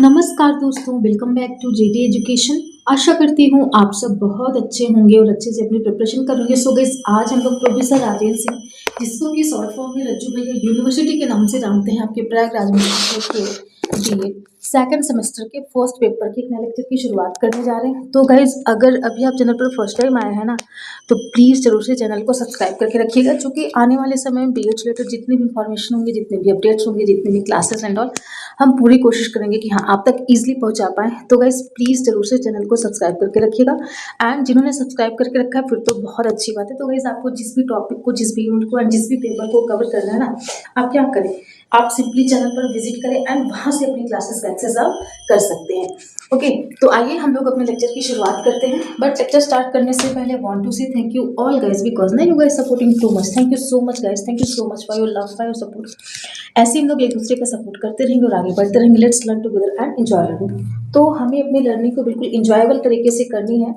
नमस्कार दोस्तों, welcome back to JD education. आशा करती हूँ आप सब बहुत अच्छे होंगे और अच्छे से अपनी प्रिपरेशन करेंगे। सो गाइस, आज हम लोग प्रोफेसर राजेंद्र सिंह, जिसको कि शॉर्ट फॉर्म में रज्जू भैया यूनिवर्सिटी के नाम से जानते हैं, आपके प्रयागराज में बीए सेकंड सेमेस्टर के फर्स्ट पेपर के एक नए लेक्चर की शुरुआत करने जा रहे हैं। तो गाइज, अगर अभी आप चैनल पर फर्स्ट टाइम आए हैं ना, तो प्लीज़ जरूर से चैनल को सब्सक्राइब करके रखिएगा, क्योंकि आने वाले समय में बीए रिलेटेड जितनी भी इंफॉर्मेशन होंगी, जितने भी अपडेट्स होंगे, जितने भी क्लासेस एंड ऑल, हम पूरी कोशिश करेंगे कि हाँ आप तक ईजिली पहुंचा पाएँ। तो गाइज प्लीज़ जरूर से चैनल को सब्सक्राइब करके रखिएगा। एंड जिन्होंने सब्सक्राइब करके रखा है फिर तो बहुत अच्छी बात है। तो गाइज, आपको जिस भी टॉपिक को, जिस भी यूनिट को एंड जिस भी पेपर को कवर करना है ना, आप क्या करें, आप सिंपली चैनल पर विजिट करें एंड वहां से अपनी क्लासेस का एक्सेस आप कर सकते हैं। ओके, तो आइए हम लोग अपने लेक्चर की शुरुआत करते हैं। बट लेक्चर स्टार्ट करने से पहले want to say thank you all guys, because ना you guys supporting too much. Thank you so much guys, thank you so much for your love, for your support. ऐसे हम लोग एक दूसरे का सपोर्ट करते रहेंगे और आगे बढ़ते रहेंगे। Let's learn together and enjoy learning. तो हमें अपनी लर्निंग को बिल्कुल इंजॉयबल तरीके से करनी है।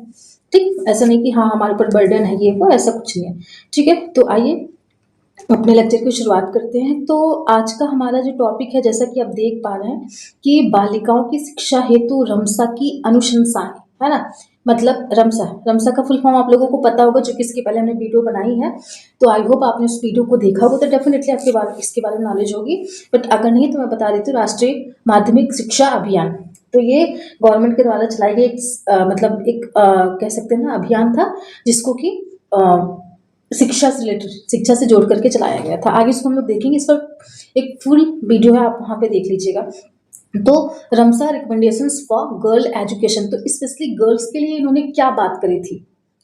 ठीक, ऐसा नहीं कि हाँ हमारे ऊपर बर्डन है ये वो, ऐसा कुछ नहीं है। ठीक है, तो आइए अपने लेक्चर की शुरुआत करते हैं। तो आज का हमारा जो टॉपिक है, जैसा कि आप देख पा रहे हैं कि बालिकाओं की शिक्षा हेतु रमसा की अनुशंसाएं, है ना। मतलब रमसा, रमसा का फुल फॉर्म आप लोगों को पता होगा, जो कि इसके पहले हमने वीडियो बनाई है। तो आई होप आपने उस वीडियो को देखा होगा, तो डेफिनेटली आपके बारे इसके बारे में नॉलेज होगी। बट अगर नहीं तो मैं बता देती हूँ, राष्ट्रीय माध्यमिक शिक्षा अभियान। तो ये गवर्नमेंट के द्वारा चलाई गई एक मतलब एक कह सकते हैं ना अभियान था, जिसको कि शिक्षा से रिलेटेड, शिक्षा से जोड़ करके चलाया गया था। आगे इसको हम लोग देखेंगे, इस पर एक फुल वीडियो है, आप वहाँ पे देख लीजिएगा। तो रमसा रिकमेंडेशंस फॉर गर्ल एजुकेशन, तो स्पेशली गर्ल्स के लिए इन्होंने क्या बात करी थी,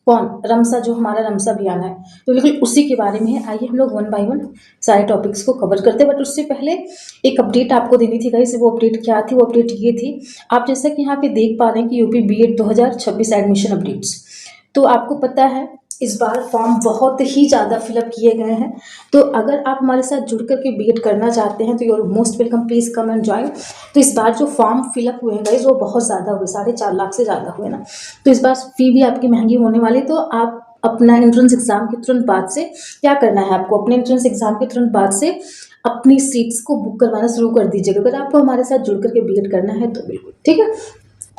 कौन, रमसा, जो हमारा रमसा अभियान है, तो बिल्कुल उसी के बारे में है। आइए हम लोग वन बाय वन सारे टॉपिक्स को कवर करते हैं। बट उससे पहले एक अपडेट आपको देनी थी गाइस। वो अपडेट क्या थी? वो अपडेट ये थी, आप जैसा कि यहाँ पे देख पा रहे हैं कि यूपी बीएड 2026 एडमिशन अपडेट्स। तो आपको पता है इस बार फॉर्म बहुत ही ज़्यादा फिलअप किए गए हैं। तो अगर आप हमारे साथ जुड़ करके बीएड करना चाहते हैं तो you're most welcome, please come and join. तो इस बार जो फॉर्म फिलअप हुए हैं गाइज, वो बहुत ज़्यादा हुए, 4.5 लाख से ज़्यादा हुए ना। तो इस बार फी भी आपकी महंगी होने वाली। तो आप अपना एंट्रेंस एग्जाम के तुरंत बाद से क्या करना है, आपको अपने एंट्रेंस एग्जाम के तुरंत बाद से अपनी सीट्स को बुक करवाना शुरू कर दीजिएगा, अगर आपको हमारे साथ जुड़ करके बीएड करना है तो। बिल्कुल ठीक है।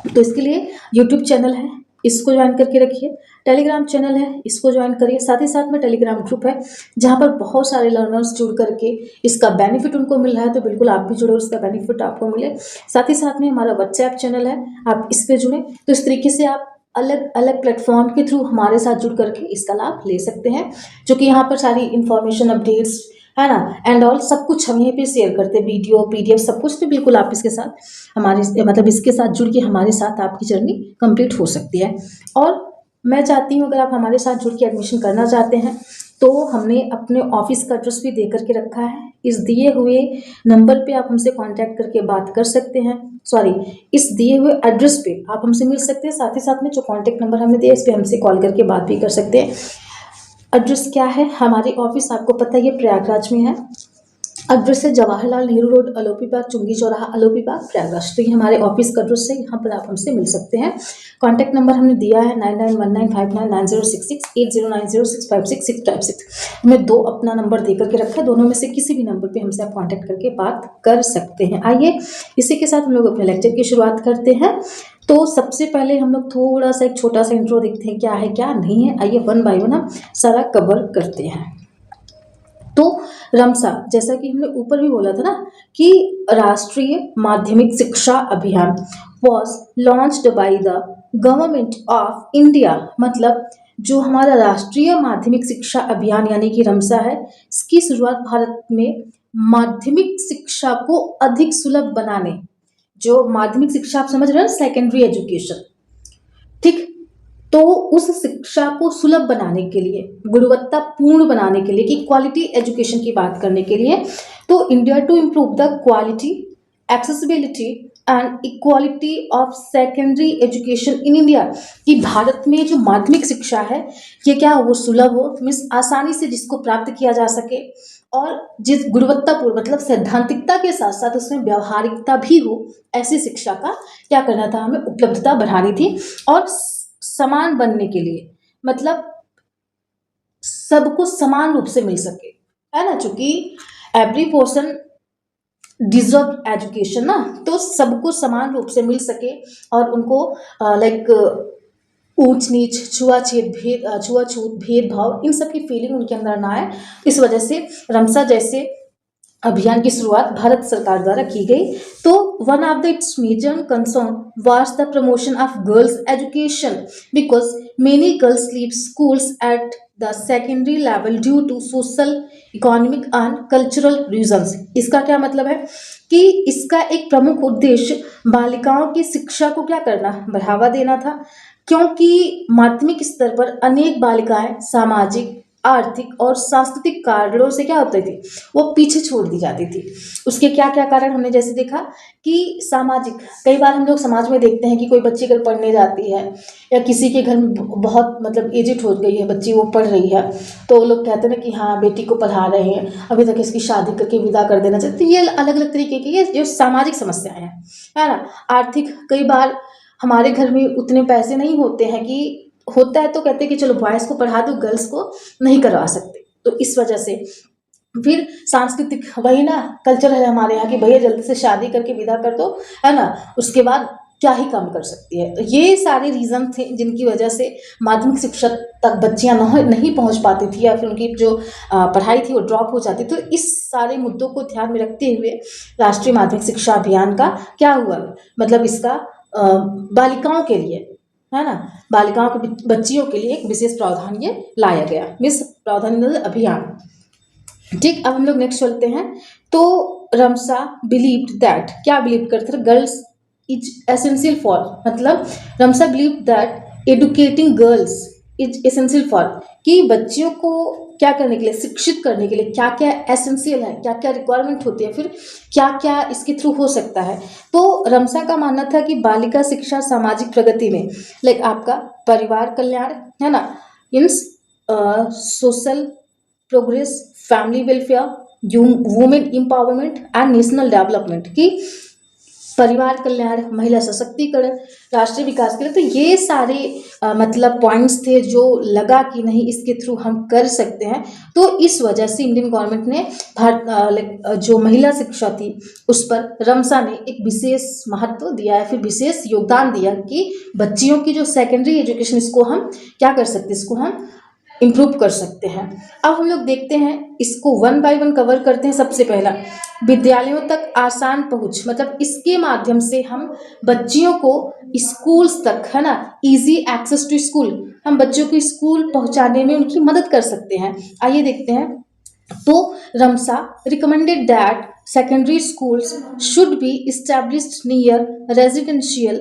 तो इसके लिए यूट्यूब चैनल है, इसको ज्वाइन करके रखिए। टेलीग्राम चैनल है, इसको ज्वाइन करिए। साथ ही साथ में टेलीग्राम ग्रुप है, जहाँ पर बहुत सारे लर्नर्स जुड़ करके इसका बेनिफिट उनको मिल रहा है। तो बिल्कुल आप भी जुड़े, उसका बेनिफिट आपको मिले। साथ ही साथ में हमारा व्हाट्सएप चैनल है, आप इस पर जुड़े। तो इस तरीके से आप अलग अलग प्लेटफॉर्म के थ्रू हमारे साथ जुड़ करके इसका लाभ ले सकते हैं, जो कि यहाँ पर सारी इंफॉर्मेशन, अपडेट्स, है ना, एंड ऑल सब कुछ हम यहीं पे शेयर करते हैं, वीडियो पीडीएफ सब कुछ। तो बिल्कुल आप इसके साथ हमारे मतलब इसके साथ जुड़ के हमारे साथ आपकी जर्नी कंप्लीट हो सकती है। और मैं चाहती हूँ, अगर आप हमारे साथ जुड़ के एडमिशन करना चाहते हैं तो हमने अपने ऑफिस का एड्रेस भी दे करके रखा है। इस दिए हुए नंबर पे आप हमसे कांटेक्ट करके बात कर सकते हैं। सॉरी, इस दिए हुए एड्रेस पे आप हमसे मिल सकते हैं। साथ ही साथ में जो कांटेक्ट नंबर हमने दिया, इस पे हमसे कॉल करके बात भी कर सकते हैं। एड्रेस क्या है? हमारी ऑफिस आपको पता है ये प्रयागराज में है। एड्रेस है जवाहरलाल नेहरू रोड, अलोपी बाग, चुंगी चौराहा, अलोपी बाग, प्रयागराज। तो ये हमारे ऑफिस का एड्रेस है, यहाँ पर आप हमसे मिल सकते हैं। कॉन्टैक्ट नंबर हमने दिया है 9919599066, 8090656656। हमने 2 अपना नंबर दे करके रखा है, दोनों में से किसी भी नंबर पे हमसे आप कॉन्टैक्ट करके बात कर सकते हैं। आइए इसी के साथ हम लोग अपने लेक्चर की शुरुआत करते हैं। तो सबसे पहले हम लोग थोड़ा सा एक छोटा सा इंट्रो देखते हैं, क्या है क्या नहीं है। आइए वन बाय वन हम सारा कवर करते हैं। तो रमसा, जैसा कि हमने ऊपर भी बोला था ना कि राष्ट्रीय माध्यमिक शिक्षा अभियान was launched by the government of India. मतलब जो हमारा राष्ट्रीय माध्यमिक शिक्षा अभियान यानी कि रमसा है, इसकी शुरुआत भारत में माध्यमिक शिक्षा को अधिक सुलभ बनाने, जो माध्यमिक शिक्षा आप समझ रहे हैं, सेकेंडरी एजुकेशन, ठीक, तो उस शिक्षा को सुलभ बनाने के लिए, गुणवत्तापूर्ण बनाने के लिए, कि क्वालिटी एजुकेशन की बात करने के लिए, तो India to improve the quality, accessibility and equality of secondary education in India, कि भारत में जो माध्यमिक शिक्षा है ये क्या वो सुलभ हो, मीन्स आसानी से जिसको प्राप्त किया जा सके, और जिस गुणवत्तापूर्ण मतलब सैद्धांतिकता के साथ साथ उसमें व्यवहारिकता भी हो, ऐसी शिक्षा का क्या करना था, हमें उपलब्धता बढ़ानी थी। और समान बनने के लिए, मतलब सबको समान रूप से मिल सके, है ना, चूंकि एवरी पर्सन डिजर्व एजुकेशन ना, तो सबको समान रूप से मिल सके और उनको लाइक ऊंच नीच छुआछूत भेदभाव इन सब की फीलिंग उनके अंदर ना आए। इस वजह से रमसा जैसे अभियान की शुरुआत भारत सरकार द्वारा की गई। तो one of the its major concern was the promotion of girls education because many girls leave schools at the secondary level due to social economic and cultural reasons. इसका क्या मतलब है कि इसका एक प्रमुख उद्देश्य बालिकाओं की शिक्षा को क्या करना, बढ़ावा देना था, क्योंकि माध्यमिक स्तर पर अनेक बालिकाएं सामाजिक आर्थिक और सांस्कृतिक कारणों से क्या होती थी, वो पीछे छोड़ दी जाती थी। उसके क्या क्या कारण हमने जैसे देखा कि सामाजिक, कई बार हम लोग समाज में देखते हैं कि कोई बच्ची अगर पढ़ने जाती है या किसी के घर में बहुत मतलब एजिड हो गई है बच्ची, वो पढ़ रही है, तो लोग कहते हैं ना कि हाँ बेटी को पढ़ा रहे हैं, अभी तक इसकी शादी करके विदा कर देना चाहिए। तो ये अलग अलग तरीके की ये जो सामाजिक समस्याएं हैं, है ना। आर्थिक, कई बार हमारे घर में उतने पैसे नहीं होते हैं कि, होता है तो कहते हैं कि चलो बॉयज़ को पढ़ा दो, गर्ल्स को नहीं करवा सकते, तो इस वजह से। फिर सांस्कृतिक, वही ना कल्चर है हमारे यहाँ की, भैया जल्दी से शादी करके विदा कर दो, है ना, उसके बाद क्या ही काम कर सकती है। तो ये सारे रीज़न थे जिनकी वजह से माध्यमिक शिक्षा तक बच्चियाँ नहीं पहुँच पाती थी, या फिर उनकी जो पढ़ाई थी वो ड्रॉप हो जाती। तो इस सारे मुद्दों को ध्यान में रखते हुए राष्ट्रीय माध्यमिक शिक्षा अभियान का क्या हुआ, मतलब इसका बालिकाओं के लिए, है ना, बालिकाओं के बच्चियों के लिए एक विशेष प्रावधान ये लाया गया, मिस प्रावधान अभियान। ठीक, अब हम लोग नेक्स्ट चलते हैं। तो रमसा बिलीव्ड दैट, क्या बिलीव करते थे, गर्ल्स इज एसेंशियल फॉर, मतलब RMSA believe that educating girls is essential for, कि बच्चियों को क्या करने के लिए, शिक्षित करने के लिए क्या क्या एसेंशियल है, क्या क्या रिक्वायरमेंट होती है, फिर क्या क्या इसके थ्रू हो सकता है। तो रमसा का मानना था कि बालिका शिक्षा सामाजिक प्रगति में, लाइक आपका परिवार कल्याण, है ना, means social progress, family welfare, women empowerment and national development, की परिवार कल्याण, महिला सशक्तिकरण, राष्ट्रीय विकास के लिए। तो ये सारे मतलब पॉइंट्स थे जो लगा कि नहीं इसके थ्रू हम कर सकते हैं। तो इस वजह से इंडियन गवर्नमेंट ने भारत जो महिला शिक्षा थी उस पर रमसा ने एक विशेष महत्व दिया है, फिर विशेष योगदान दिया कि बच्चियों की जो सेकेंडरी एजुकेशन, इसको हम क्या कर सकते हैं, इसको हम इम्प्रूव कर सकते हैं। अब हम लोग देखते हैं इसको वन बाय वन कवर करते हैं। सबसे पहला, विद्यालयों तक आसान पहुंच, मतलब इसके माध्यम से हम बच्चियों को स्कूल्स तक, है ना, इजी एक्सेस टू स्कूल, हम बच्चों को स्कूल पहुंचाने में उनकी मदद कर सकते हैं। आइए देखते हैं। तो RMSA recommended that secondary schools should be established near residential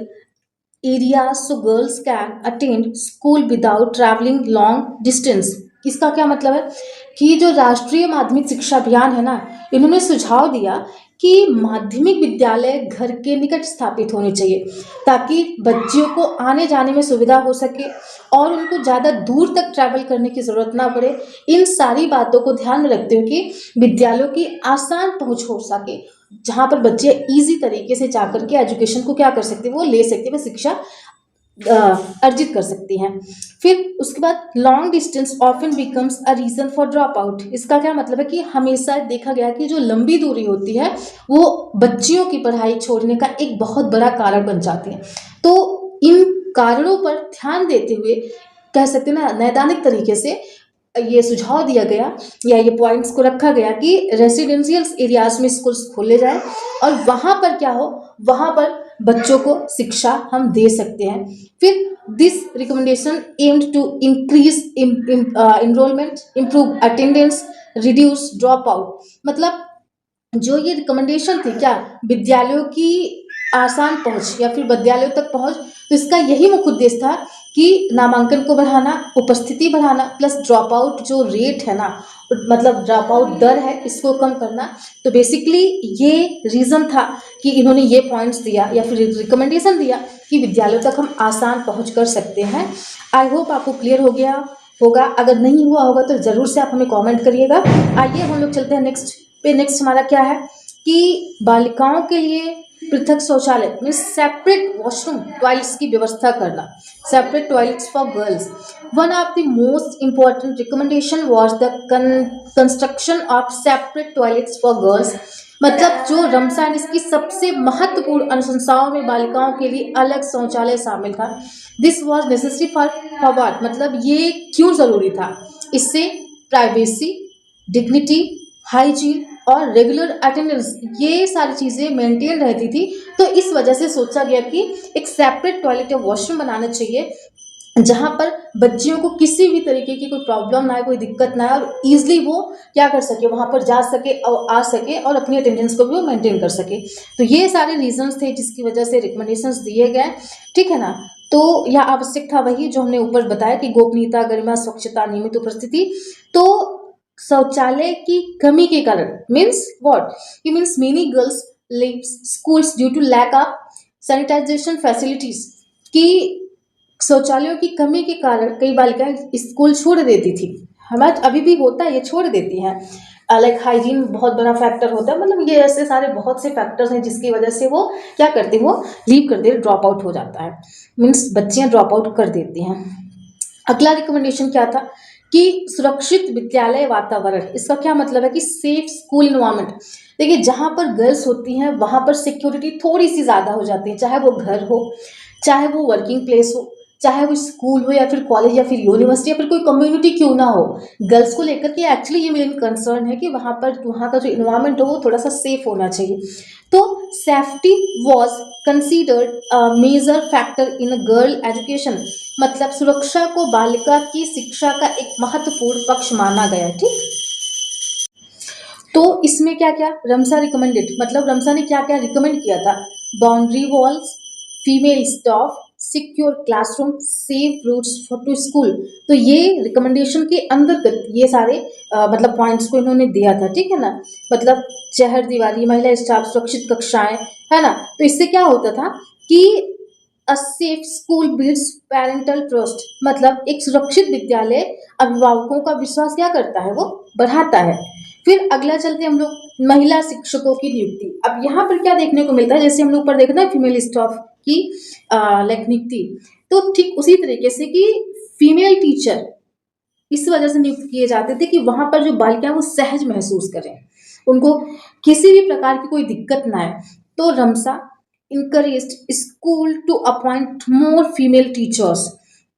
areas so girls can attend school without traveling long distance। इसका क्या मतलब है कि जो राष्ट्रीय माध्यमिक शिक्षा अभियान है ना, इन्होंने सुझाव दिया कि माध्यमिक विद्यालय घर के निकट स्थापित होने चाहिए ताकि बच्चियों को आने जाने में सुविधा हो सके और उनको ज़्यादा दूर तक ट्रैवल करने की ज़रूरत ना पड़े। इन सारी बातों को ध्यान में रखते हुए कि विद्यालयों की आसान पहुंच हो सके, जहाँ पर बच्चे इजी तरीके से जाकर के एजुकेशन को क्या कर सकते हैं, वो ले सकते हैं, शिक्षा अर्जित कर सकती हैं। फिर उसके बाद long distance often becomes a reason for drop out. इसका क्या मतलब है कि हमेशा देखा गया कि जो लंबी दूरी होती है वो बच्चियों की पढ़ाई छोड़ने का एक बहुत बड़ा कारण बन जाती है। तो इन कारणों पर ध्यान देते हुए कह सकते हैं ना, नैदानिक तरीके से ये सुझाव दिया गया या ये पॉइंट्स को रखा गया कि रेसिडेंशियल एरियाज में स्कूल्स खोले जाए और वहाँ पर क्या हो, वहाँ पर बच्चों को शिक्षा हम दे सकते हैं। फिर this recommendation aimed to increase enrolment, improve attendance, reduce drop out. मतलब जो ये रिकमेंडेशन थी क्या, विद्यालयों की आसान पहुंच या फिर विद्यालयों तक पहुंच, तो इसका यही मुख्य उद्देश्य था कि नामांकन को बढ़ाना, उपस्थिति बढ़ाना, प्लस ड्रॉप आउट जो रेट है ना, मतलब ड्रॉप आउट दर है, इसको कम करना। तो बेसिकली ये रीज़न था कि इन्होंने ये पॉइंट्स दिया या फिर रिकमेंडेशन दिया कि विद्यालयों तक हम आसान पहुंच कर सकते हैं। आई होप आपको क्लियर हो गया होगा, अगर नहीं हुआ होगा तो ज़रूर से आप हमें कमेंट करिएगा। आइए हम लोग चलते हैं नेक्स्ट पे। नेक्स्ट हमारा क्या है कि बालिकाओं के लिए पृथक शौचालय मीन्स सेपरेट वॉशरूम टॉयलेट्स की व्यवस्था करना, separate toilets for girls. One of the most important recommendation was the construction of separate toilets for girls मतलब जो रमसा ने इसकी सबसे महत्वपूर्ण अनुशंसाओं में बालिकाओं के लिए अलग शौचालय शामिल था। This was necessary for what, मतलब ये क्यों जरूरी था? इससे प्राइवेसी, डिग्निटी, हाइजीन और रेगुलर अटेंडेंस ये सारी चीज़ें मेंटेन रहती थी। तो इस वजह से सोचा गया कि एक सेपरेट टॉयलेट या वॉशरूम बनाना चाहिए जहाँ पर बच्चियों को किसी भी तरीके की कोई प्रॉब्लम ना आए, कोई दिक्कत ना आए और ईजिली वो क्या कर सके, वहाँ पर जा सके और आ सके और अपनी अटेंडेंस को भी वो मेंटेन कर सके। तो ये सारे रीजंस थे जिसकी वजह से रिकमेंडेशंस दिए गए, ठीक है ना। तो यह आवश्यक था वही जो हमने ऊपर बताया कि गोपनीयता, गरिमा, स्वच्छता, नियमित उपस्थिति। तो शौचालय की कमी के कारण मीन्स व्हाट, ये means many girls leaves schools due to lack of sanitisation facilities, कि शौचालयों की कमी के कारण कई बालिकाएं स्कूल छोड़ देती थी। हमारे अभी भी होता है, ये छोड़ देती हैं। लाइक हाइजीन बहुत बड़ा फैक्टर होता है, मतलब ये ऐसे सारे बहुत से फैक्टर्स हैं जिसकी वजह से वो क्या करती हैं, वो लीव कर दे, ड्रॉप आउट हो जाता है, मीन्स बच्चियां ड्रॉप आउट कर देती हैं। अगला रिकमेंडेशन क्या था कि सुरक्षित विद्यालय वातावरण। इसका क्या मतलब है कि सेफ स्कूल इन्वायरमेंट। देखिए जहाँ पर गर्ल्स होती हैं वहाँ पर सिक्योरिटी थोड़ी सी ज़्यादा हो जाती है, चाहे वो घर हो, चाहे वो वर्किंग प्लेस हो, चाहे वो स्कूल हो या फिर कॉलेज या फिर यूनिवर्सिटी या फिर कोई कम्युनिटी क्यों ना हो। गर्ल्स को लेकर के एक्चुअली ये मेन कंसर्न है कि वहाँ का जो इन्वायरमेंट हो वो थोड़ा सा सेफ होना चाहिए। तो safety was considered major factor in girl education, मतलब सुरक्षा को बालिका की शिक्षा का एक महत्वपूर्ण पक्ष माना गया, ठीक। तो इसमें क्या क्या रमसा रिकमेंडेड, मतलब रमसा ने क्या क्या रिकमेंड किया था? Boundary walls, female staff, secure classroom, safe routes for to school. तो ये रिकमेंडेशन के अंतर्गत ये सारे मतलब पॉइंट्स को इन्होंने दिया था, ठीक है ना। मतलब चहर दीवारी, महिला स्टाफ, सुरक्षित कक्षाएं, है ना। तो इससे क्या होता था कि a safe school builds parental trust, मतलब एक सुरक्षित विद्यालय अभिभावकों का विश्वास क्या करता है, वो बढ़ाता है। फिर अगला चलते हैं हम लोग महिला शिक्षकों की नियुक्ति। अब यहाँ पर क्या देखने को मिलता है, जैसे हम लोग ऊपर देखना है फीमेल स्टाफ की लाइक नियुक्ति, तो ठीक उसी तरीके से कि फीमेल टीचर इस वजह से नियुक्त किए जाते थे कि वहां पर जो बालिकाएं वो सहज महसूस करें, उनको किसी भी प्रकार की कोई दिक्कत ना आए। तो RMSA encouraged school to appoint more female teachers,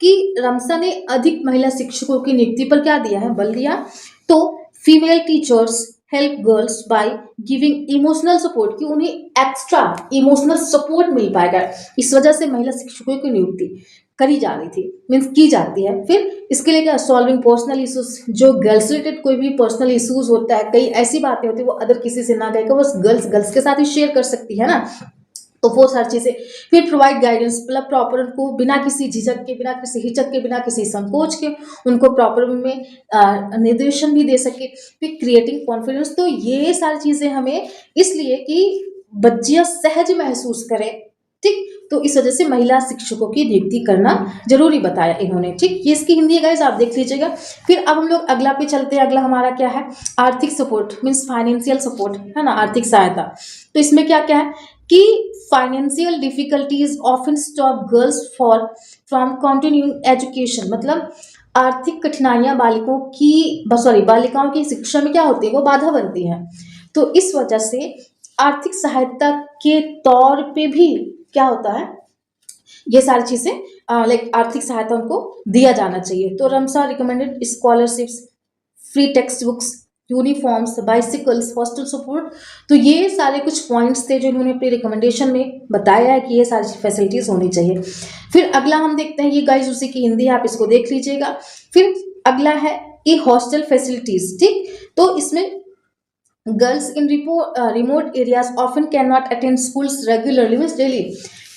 कि रमसा ने अधिक महिला शिक्षकों की नियुक्ति पर क्या दिया है, बल दिया। तो female teachers help girls by giving emotional support, कि उन्हें एक्स्ट्रा इमोशनल सपोर्ट मिल पाएगा। इस वजह से महिला शिक्षकों की नियुक्ति करी जा रही थी, मीन्स की जाती है। फिर इसके लिए क्या, सॉल्विंग पर्सनल इश्यूज, जो गर्ल्स रिलेटेड कोई भी पर्सनल इश्यूज होता है, कई ऐसी बातें होती है वो अदर किसी से ना कहकर बस गर्ल्स गर्ल्स के साथ ही शेयर कर सकती है ना, तो वो सारी चीजें। फिर प्रोवाइड गाइडेंस, मतलब प्रॉपर उनको बिना किसी झिझक के, बिना किसी हिचक के, बिना किसी संकोच के उनको प्रॉपर में निर्देशन भी दे सके। फिर क्रिएटिंग कॉन्फिडेंस, तो ये सारी चीजें हमें इसलिए कि बच्चियां सहज महसूस करें, ठीक। तो इस वजह से महिला शिक्षकों की नियुक्ति करना जरूरी बताया इन्होंने, ठीक। ये इसकी हिंदी है गाइस, आप देख लीजिएगा। फिर अब हम लोग अगला पे चलते हैं। अगला हमारा क्या है, आर्थिक सपोर्ट, मीन्स फाइनेंशियल सपोर्ट, है ना, आर्थिक सहायता। तो इसमें क्या क्या है कि financial difficulties often stop girls for from continuing education, मतलब आर्थिक कठिनाइयां बालिकाओं की शिक्षा में क्या होती है, वो बाधा बनती है। तो इस वजह से आर्थिक सहायता के तौर पे भी क्या होता है, ये सारी चीजें लाइक आर्थिक सहायता उनको दिया जाना चाहिए। तो RMSA recommended scholarships, free text books, uniforms, bicycles, hostel support. तो ये सारे कुछ पॉइंट्स थे जो इन्होंने अपने रिकमेंडेशन में बताया है कि ये सारी फैसिलिटीज होनी चाहिए। फिर अगला हम देखते हैं, ये गाइस उसी की हिंदी है, आप इसको देख लीजिएगा। फिर अगला है कि हॉस्टल फैसिलिटीज, ठीक। तो इसमें girls in remote areas often can not attend schools regularly, means daily,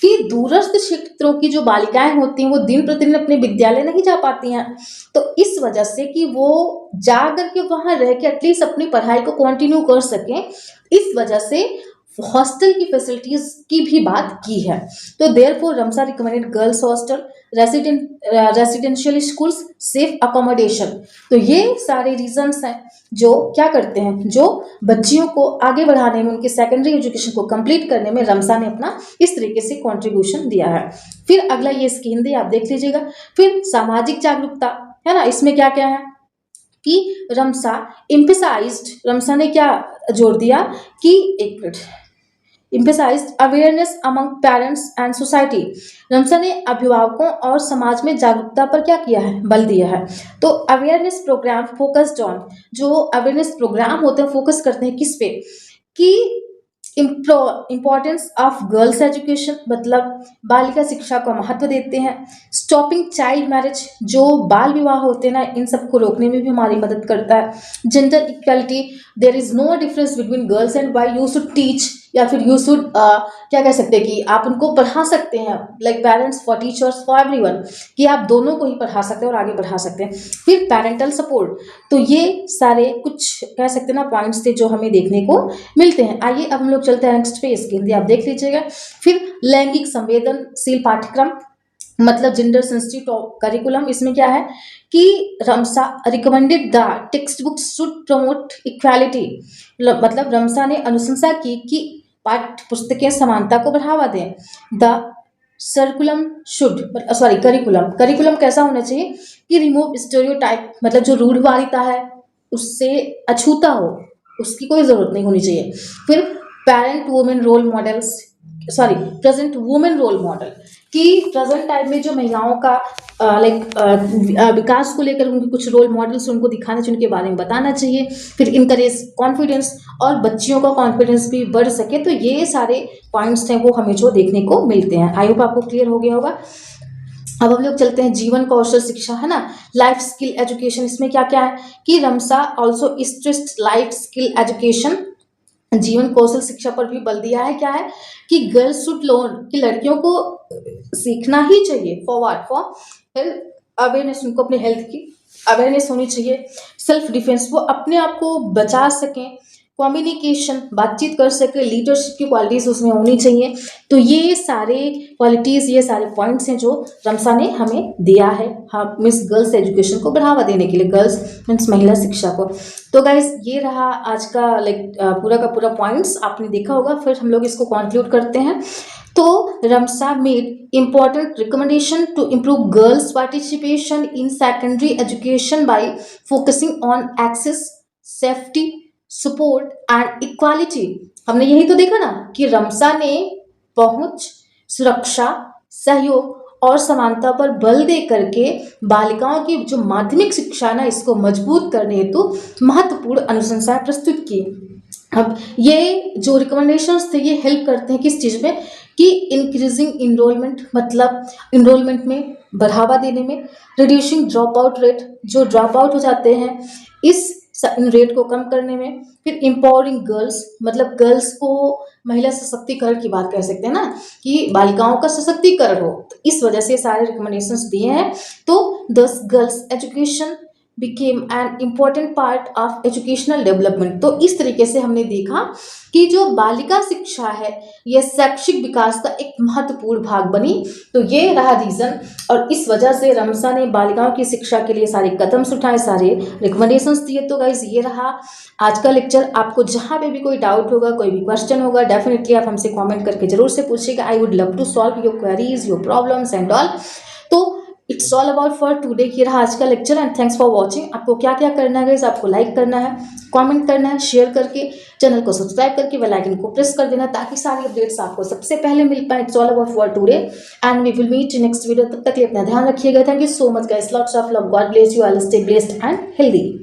कि दूरस्थ क्षेत्रों की जो बालिकाएं होती हैं वो दिन प्रतिदिन अपने विद्यालय नहीं जा पाती हैं। तो इस वजह से कि वो जा करके वहां रह के एटलीस्ट अपनी पढ़ाई को कंटिन्यू कर सकें, इस वजह से हॉस्टल की फैसिलिटीज की भी बात की है। तो therefore RMSA recommended girls hostel, residential schools, safe accommodation. तो ये सारे रीजंस हैं जो क्या करते हैं, जो बच्चियों को आगे बढ़ाने में, उनके सेकेंडरी एजुकेशन को कंप्लीट करने में रमसा ने अपना इस तरीके से कंट्रीब्यूशन दिया है। फिर अगला ये इसकी हिंदी आप देख लीजिएगा। फिर सामाजिक जागरूकता, है ना, इसमें क्या क्या है कि रमसा ने क्या जोर दिया कि एक minute, emphasized awareness among parents and society। रमसा ने अभिभावकों और समाज में जागरूकता पर क्या किया है, बल दिया है। तो अवेयरनेस प्रोग्राम फोकस्ड ऑन, जो अवेयरनेस प्रोग्राम होते हैं फोकस करते हैं किस पे, कि इम्पोर्टेंस ऑफ गर्ल्स एजुकेशन, मतलब बालिका शिक्षा को महत्व देते हैं। स्टॉपिंग चाइल्ड मैरिज, जो बाल विवाह होते हैं ना, इन सबको रोकने में भी हमारी मदद करता है। Gender equality, there is no difference between girls and boy, you should teach, या फिर यू शुड क्या कह सकते हैं कि आप उनको पढ़ा सकते हैं, like parents for teachers for everyone, कि आप दोनों को ही पढ़ा सकते हैं और आगे बढ़ा सकते हैं। फिर पेरेंटल सपोर्ट, तो ये सारे कुछ कह सकते हैं ना पॉइंट्स थे जो हमें देखने को मिलते हैं। आइए अब हम लोग चलते हैं नेक्स्ट पे, इसकी हिंदी आप देख लीजिएगा। फिर लैंगिक संवेदनशील पाठ्यक्रम, मतलब जेंडर सेंसिटिव करिकुलम, इसमें क्या है कि RMSA recommended the text books should promote equality, मतलब रमसा ने अनुशंसा की कि पाठ्य पुस्तकें समानता को बढ़ावा दें। द सर्कुलम शुड करिकुलम कैसा होना चाहिए कि रिमूव स्टेरियोटाइप, मतलब जो रूढ़िवादिता है उससे अछूता हो, उसकी कोई जरूरत नहीं होनी चाहिए। फिर प्रेजेंट वुमेन रोल मॉडल, कि प्रेजेंट टाइम में जो महिलाओं का विकास को लेकर उनके कुछ रोल मॉडल्स उनको दिखाना चाहिए, उनके बारे में बताना चाहिए। फिर इनकरेज कॉन्फिडेंस, और बच्चियों का कॉन्फिडेंस भी बढ़ सके। तो ये सारे पॉइंट्स हैं वो हमें जो देखने को मिलते हैं। आई होप आपको क्लियर हो गया होगा। अब हम लोग चलते हैं जीवन कौशल शिक्षा, है ना, लाइफ स्किल एजुकेशन। इसमें क्या क्या है कि RMSA also stressed life skill education, जीवन कौशल शिक्षा पर भी बल दिया है। क्या है कि गर्ल्स शुड लर्न, कि लड़कियों को सीखना ही चाहिए। फॉर हेल्थ अवेयरनेस, उनको अपने हेल्थ की अवेयरनेस होनी चाहिए। सेल्फ डिफेंस, वो अपने आप को बचा सकें। कम्युनिकेशन, बातचीत कर सके। लीडरशिप की क्वालिटीज उसमें होनी चाहिए। तो ये सारे क्वालिटीज, ये सारे पॉइंट्स हैं जो रमसा ने हमें दिया है, हाँ, मीन्स गर्ल्स एजुकेशन को बढ़ावा देने के लिए, गर्ल्स मीन्स महिला शिक्षा को। तो गाइज ये रहा आज का पूरा का पूरा पॉइंट्स, आपने देखा होगा। फिर हम लोग इसको कंक्लूड करते हैं। तो रमसा made important recommendation to improve girls participation in secondary education by focusing on access, safety, support and equality। हमने यही तो देखा ना कि रमसा ने पहुंच, सुरक्षा, सहयोग और समानता पर बल दे करके बालिकाओं की जो माध्यमिक शिक्षा ना, इसको मजबूत करने हेतु महत्वपूर्ण अनुशंसाएं प्रस्तुत की। अब ये जो रिकमेंडेशंस थे ये हेल्प करते हैं किस चीज़ में, कि इंक्रीजिंग इनरोलमेंट, मतलब इनरोलमेंट में बढ़ावा देने में। रिड्यूसिंग ड्रॉप आउट रेट, जो ड्रॉप आउट हो जाते हैं इस रेट को कम करने में। फिर एम्पावरिंग गर्ल्स, मतलब गर्ल्स को महिला सशक्तिकरण की बात कह सकते हैं ना, कि बालिकाओं का सशक्तिकरण हो, तो इस वजह से सारे रिकमेंडेशंस दिए हैं। तो दस girls education became an important part of educational development। तो इस तरीके से हमने देखा कि जो बालिका शिक्षा है यह शैक्षिक विकास का एक महत्वपूर्ण भाग बनी। तो ये रहा रीजन, और इस वजह से रमसा ने बालिकाओं की शिक्षा के लिए सारे कदम उठाए, सारे रिकमेंडेशंस दिए। तो गाइज ये रहा आज का लेक्चर। आपको जहाँ पे भी कोई डाउट होगा, कोई भी क्वेश्चन होगा, डेफिनेटली आप हमसे कमेंट करके जरूर से पूछिएगा। I would love to solve your queries, your problems and all. तो it's all about for today. ये रहा आज का lecture and thanks for watching. आपको क्या क्या करना है गाइस, आपको लाइक करना है, कमेंट करना है, शेयर करके चैनल को सब्सक्राइब करके बेल आइकन को प्रेस कर देना, ताकि सारी अपडेट्स आपको सबसे पहले मिल पाए। It's all about for today and we will meet next video. तब तक के लिए अपना ध्यान रखिएगा। Thank you so much guys, lots of love, God bless you all, stay blessed and healthy.